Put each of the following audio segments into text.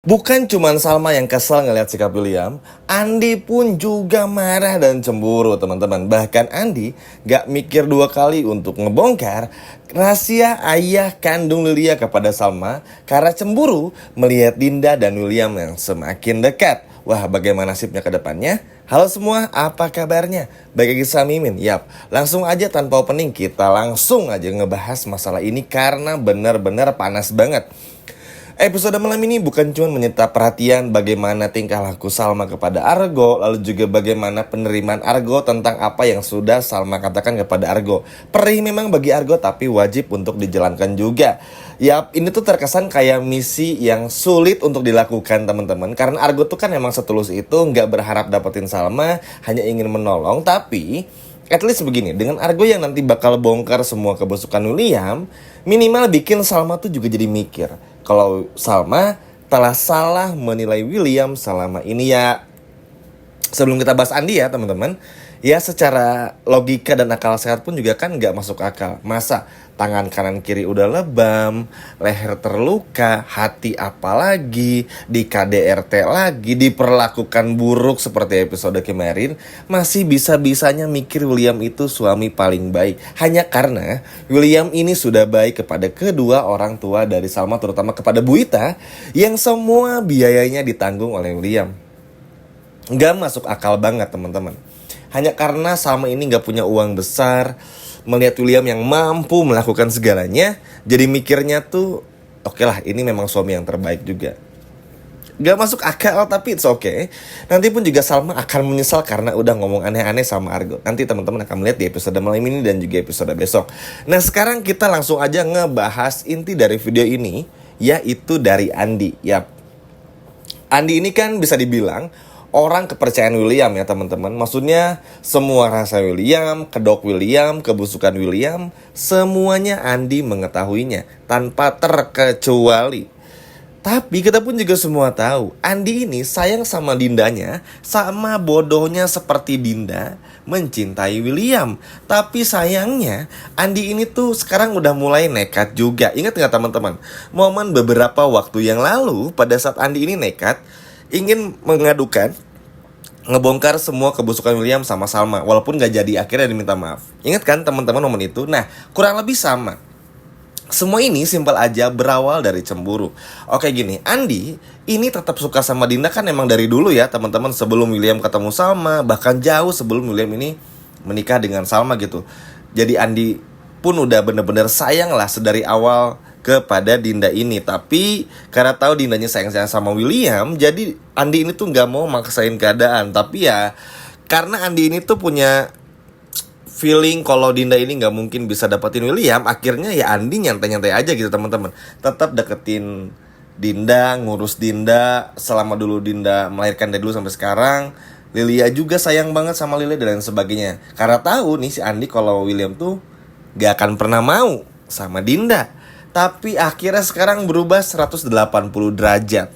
Bukan cuman Salma yang kesel ngeliat sikap William, Andi pun juga marah dan cemburu teman-teman. Bahkan Andi gak mikir dua kali untuk ngebongkar rahasia ayah kandung Lilia kepada Salma karena cemburu melihat Dinda dan William yang semakin dekat. Wah, bagaimana nasibnya ke depannya? Halo semua, apa kabarnya? Baik lagi sama Mimin. Yap, langsung aja tanpa opening kita langsung aja ngebahas masalah ini karena bener-bener panas banget. Episode malam ini bukan cuma menyita perhatian bagaimana tingkah laku Salma kepada Argo, lalu juga bagaimana penerimaan Argo tentang apa yang sudah Salma katakan kepada Argo. Perih memang bagi Argo tapi wajib untuk dijalankan juga. Yap, ini tuh terkesan kayak misi yang sulit untuk dilakukan teman-teman. Karena Argo tuh kan emang setulus itu, nggak berharap dapetin Salma, hanya ingin menolong. Tapi at least begini, dengan Argo yang nanti bakal bongkar semua kebusukan William, minimal bikin Salma tuh juga jadi mikir kalau Salma telah salah menilai William selama ini ya. Sebelum kita bahas Andi ya teman-teman, ya secara logika dan akal sehat pun juga kan nggak masuk akal. Masa tangan kanan kiri udah lebam, leher terluka, hati apalagi, di KDRT lagi, diperlakukan buruk seperti episode kemarin, masih bisa-bisanya mikir William itu suami paling baik. Hanya karena William ini sudah baik kepada kedua orang tua dari Salma, terutama kepada Bu Ita, yang semua biayanya ditanggung oleh William. Nggak masuk akal banget teman-teman. Hanya karena Salma ini nggak punya uang besar, melihat William yang mampu melakukan segalanya, jadi mikirnya tuh oke lah, ini memang suami yang terbaik juga. Gak masuk akal tapi it's okay. Nanti pun juga Salma akan menyesal karena udah ngomong aneh-aneh sama Argo. Nanti teman-teman akan melihat di episode malam ini dan juga episode besok. Nah sekarang kita langsung aja ngebahas inti dari video ini, yaitu dari Andi. Yap, Andi ini kan bisa dibilang orang kepercayaan William ya teman-teman. Maksudnya semua rasa William, kedok William, kebusukan William, semuanya Andi mengetahuinya tanpa terkecuali. Tapi kita pun juga semua tahu Andi ini sayang sama Dindanya, sama bodohnya seperti Dinda mencintai William. Tapi sayangnya Andi ini tuh sekarang udah mulai nekat juga. Ingat gak teman-teman? Momen beberapa waktu yang lalu pada saat Andi ini nekat ingin mengadukan, ngebongkar semua kebusukan William sama Salma, walaupun gak jadi, akhirnya diminta maaf. Ingat kan teman-teman momen itu? Nah, kurang lebih sama. Semua ini simpel aja berawal dari cemburu. Oke gini, Andi ini tetap suka sama Dinda kan emang dari dulu ya teman-teman, sebelum William ketemu Salma, bahkan jauh sebelum William ini menikah dengan Salma gitu. Jadi Andi pun udah bener-bener sayang lah sedari awal kepada Dinda ini. Tapi karena tahu Dindanya sayang-sayang sama William, jadi Andi ini tuh gak mau maksain keadaan. Tapi ya karena Andi ini tuh punya feeling kalau Dinda ini gak mungkin bisa dapetin William, akhirnya ya Andi nyantai-nyantai aja gitu teman-teman. Tetap deketin Dinda, ngurus Dinda selama dulu Dinda melahirkan dari dulu sampai sekarang. Lilia juga sayang banget sama Lilia dan lain sebagainya. Karena tahu nih si Andi kalau William tuh gak akan pernah mau sama Dinda. Tapi akhirnya sekarang berubah 180 derajat.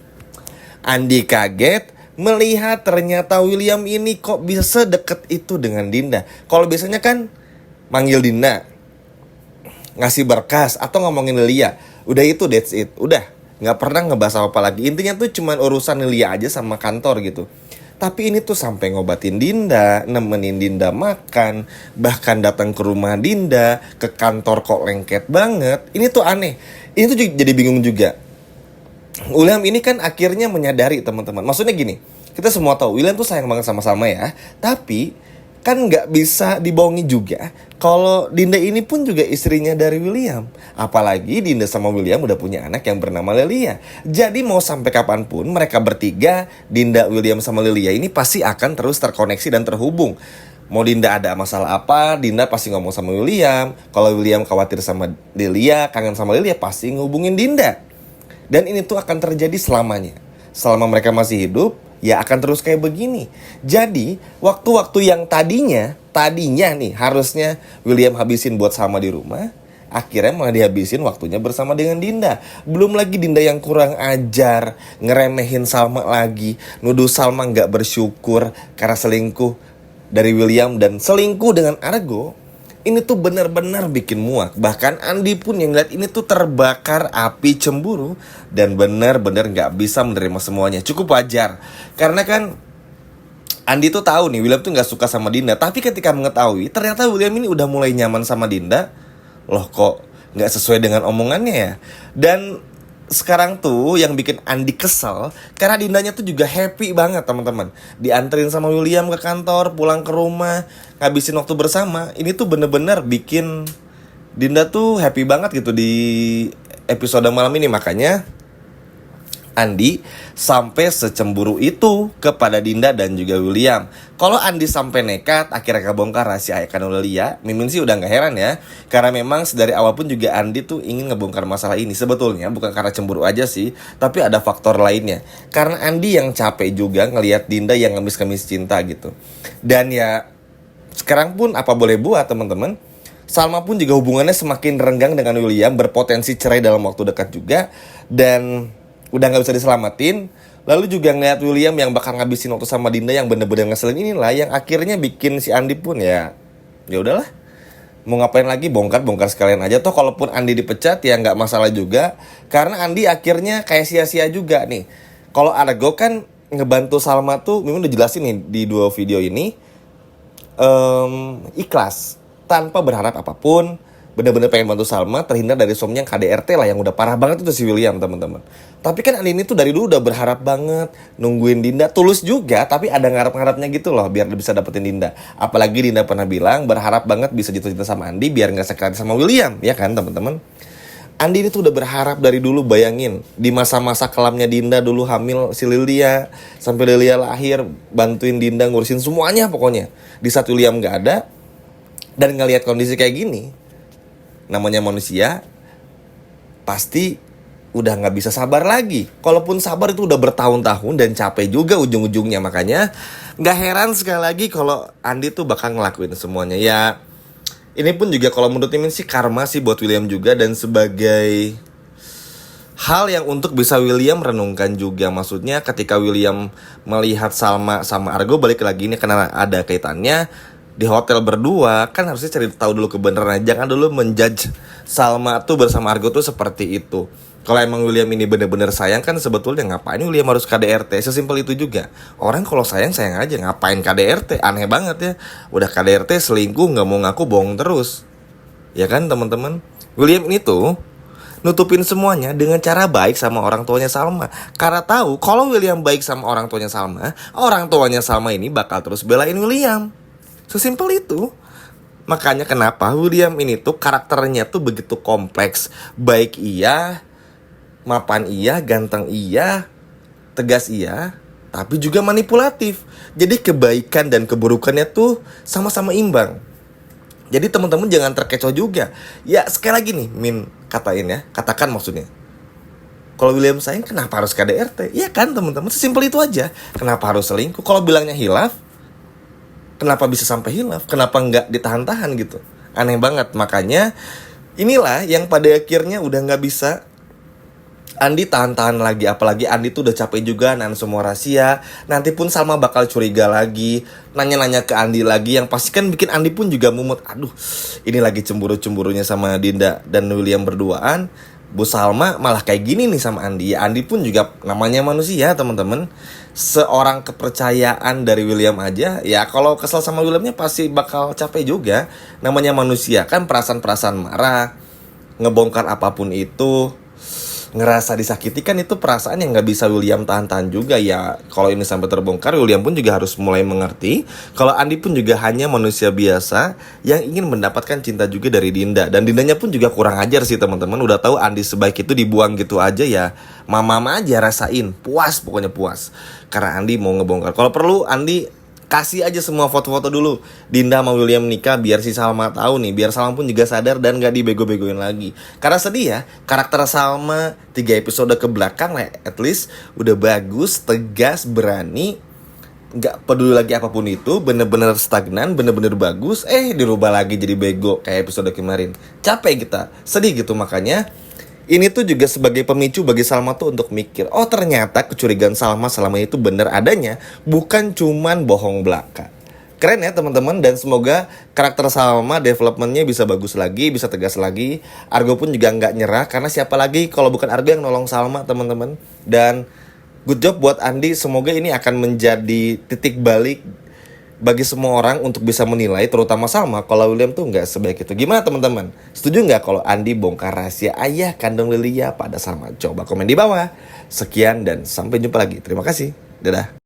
Andi kaget melihat ternyata William ini kok bisa sedekat itu dengan Dinda. Kalau biasanya kan manggil Dinda, ngasih berkas atau ngomongin Lilia, udah itu that's it. Udah gak pernah ngebahas apa lagi. Intinya tuh cuman urusan Lilia aja sama kantor gitu. Tapi ini tuh sampai ngobatin Dinda, nemenin Dinda makan, bahkan datang ke rumah Dinda, ke kantor kok lengket banget. Ini tuh aneh. Ini tuh jadi bingung juga. William ini kan akhirnya menyadari teman-teman. Maksudnya gini, kita semua tahu William tuh sayang banget sama Salma ya. Tapi kan nggak bisa dibohongi juga kalau Dinda ini pun juga istrinya dari William. Apalagi Dinda sama William udah punya anak yang bernama Lilia. Jadi mau sampai kapanpun mereka bertiga, Dinda, William sama Lilia ini pasti akan terus terkoneksi dan terhubung. Mau Dinda ada masalah apa, Dinda pasti ngomong sama William. Kalau William khawatir sama Lilia, kangen sama Lilia, pasti ngehubungin Dinda. Dan ini tuh akan terjadi selamanya. Selama mereka masih hidup, ya akan terus kayak begini. Jadi waktu-waktu yang tadinya nih harusnya William habisin buat Salma di rumah, akhirnya malah dihabisin waktunya bersama dengan Dinda. Belum lagi Dinda yang kurang ajar, ngeremehin Salma lagi, nuduh Salma gak bersyukur karena selingkuh dari William dan selingkuh dengan Argo. Ini tuh benar-benar bikin muak. Bahkan Andi pun yang lihat ini tuh terbakar api cemburu dan benar-benar nggak bisa menerima semuanya. Cukup wajar, karena kan Andi tuh tahu nih William tuh nggak suka sama Dinda. Tapi ketika mengetahui ternyata William ini udah mulai nyaman sama Dinda, loh kok nggak sesuai dengan omongannya ya. Dan sekarang tuh yang bikin Andi kesel karena Dindanya tuh juga happy banget teman-teman. Dianterin sama William ke kantor, pulang ke rumah, ngabisin waktu bersama. Ini tuh bener-bener bikin Dinda tuh happy banget gitu di episode malam ini. Makanya Andi sampai secemburu itu kepada Dinda dan juga William. Kalau Andi sampai nekat akhirnya kebongkar rahasia Ayah kandung Lia, Mimin sih udah gak heran ya. Karena memang dari awal pun juga Andi tuh ingin ngebongkar masalah ini. Sebetulnya bukan karena cemburu aja sih, tapi ada faktor lainnya. Karena Andi yang capek juga ngelihat Dinda yang ngemis-ngemis cinta gitu. Dan ya sekarang pun apa boleh buat teman-teman, Salma pun juga hubungannya semakin renggang dengan William, berpotensi cerai dalam waktu dekat juga. Dan udah gak bisa diselamatin. Lalu juga ngeliat William yang bakal ngabisin waktu sama Dinda yang bener-bener ngeselin inilah yang akhirnya bikin si Andi pun ya udahlah, mau ngapain lagi, bongkar sekalian aja. Toh kalaupun Andi dipecat ya nggak masalah juga, karena Andi akhirnya kayak sia-sia juga nih. Kalau Argo kan ngebantu Salma tuh memang udah jelasin nih di 2 video ini, ikhlas tanpa berharap apapun, bener-bener pengen bantu Salma terhindar dari suaminya yang KDRT lah, yang udah parah banget itu si William teman-teman. Tapi kan Andi ini tuh dari dulu udah berharap banget nungguin Dinda, tulus juga, tapi ada ngarep-ngarepnya gitu loh biar bisa dapetin Dinda. Apalagi Dinda pernah bilang berharap banget bisa jatuh cinta sama Andi biar nggak sekali sama William, ya kan teman-teman. Andi ini tuh udah berharap dari dulu, bayangin di masa-masa kelamnya Dinda dulu hamil si Lilia, sampai Lilia lahir bantuin Dinda ngurusin semuanya pokoknya. Di saat William nggak ada dan ngelihat kondisi kayak gini, namanya manusia pasti udah gak bisa sabar lagi. Kalaupun sabar itu udah bertahun-tahun dan capek juga ujung-ujungnya. Makanya gak heran sekali lagi kalau Andi tuh bakal ngelakuin semuanya. Ya ini pun juga kalau menurut Mimin sih karma sih buat William juga, dan sebagai hal yang untuk bisa William renungkan juga. Maksudnya ketika William melihat Salma sama Argo balik lagi ini karena ada kaitannya di hotel berdua, kan harusnya cari tahu dulu kebenarannya. Jangan dulu menjudge Salma tuh bersama Argo tuh seperti itu. Kalau emang William ini bener-bener sayang, kan sebetulnya ngapain William harus KDRT? Sesimpel itu juga. Orang kalau sayang aja, ngapain KDRT? Aneh banget ya. Udah KDRT selingkuh nggak mau ngaku, bohong terus. Ya kan teman-teman? William ini tuh nutupin semuanya dengan cara baik sama orang tuanya Salma. Karena tahu kalau William baik sama orang tuanya Salma ini bakal terus belain William. Sesimpel itu. Makanya kenapa William ini tuh karakternya tuh begitu kompleks. Baik iya, mapan iya, ganteng iya, tegas iya, tapi juga manipulatif. Jadi kebaikan dan keburukannya tuh sama-sama imbang. Jadi teman-teman jangan terkecoh juga. Ya sekali lagi nih Min katakan maksudnya, kalau William sayang kenapa harus KDRT? Iya kan teman-teman, sesimpel itu aja. Kenapa harus selingkuh? Kalau bilangnya hilaf, kenapa bisa sampai hilaf? Kenapa nggak ditahan-tahan gitu? Aneh banget. Makanya inilah yang pada akhirnya udah nggak bisa Andi tahan-tahan lagi. Apalagi Andi tuh udah capek juga nahan semua rahasia. Nanti pun Salma bakal curiga lagi, nanya-nanya ke Andi lagi, yang pasti kan bikin Andi pun juga mumet. Aduh, ini lagi cemburu-cemburunya sama Dinda dan William berduaan, Bu Salma malah kayak gini nih sama Andi. Ya Andi pun juga namanya manusia teman-teman. Seorang kepercayaan dari William aja, ya kalau kesel sama Williamnya pasti bakal capek juga. Namanya manusia kan, perasaan-perasaan marah, ngebongkar apapun itu, ngerasa disakiti kan, itu perasaan yang nggak bisa William tahan-tahan juga. Ya kalau ini sampai terbongkar, William pun juga harus mulai mengerti kalau Andi pun juga hanya manusia biasa yang ingin mendapatkan cinta juga dari Dinda. Dan Dindanya pun juga kurang ajar sih teman-teman. Udah tahu Andi sebaik itu dibuang gitu aja, ya mama aja rasain puas, pokoknya puas karena Andi mau ngebongkar. Kalau perlu Andi kasih aja semua foto-foto dulu Dinda sama William nikah, biar si Salma tahu nih, biar Salma pun juga sadar dan gak dibego-begoin lagi. Karena sedih ya, karakter Salma 3 episode ke belakang lah at least udah bagus, tegas, berani, gak peduli lagi apapun itu, bener-bener stagnan, bener-bener bagus. Dirubah lagi jadi bego kayak episode kemarin. Capek kita, sedih gitu. Makanya ini tuh juga sebagai pemicu bagi Salma tuh untuk mikir, oh ternyata kecurigaan Salma selama itu benar adanya, bukan cuman bohong belaka. Keren ya teman-teman, dan semoga karakter Salma developmentnya bisa bagus lagi, bisa tegas lagi. Argo pun juga nggak nyerah, karena siapa lagi kalau bukan Argo yang nolong Salma teman-teman. Dan good job buat Andi, semoga ini akan menjadi titik balik bagi semua orang untuk bisa menilai, terutama Salma, kalau William tuh nggak sebaik itu. Gimana teman-teman? Setuju nggak kalau Andi bongkar rahasia ayah kandung Lilia pada Salma? Coba komen di bawah. Sekian dan sampai jumpa lagi. Terima kasih. Dadah.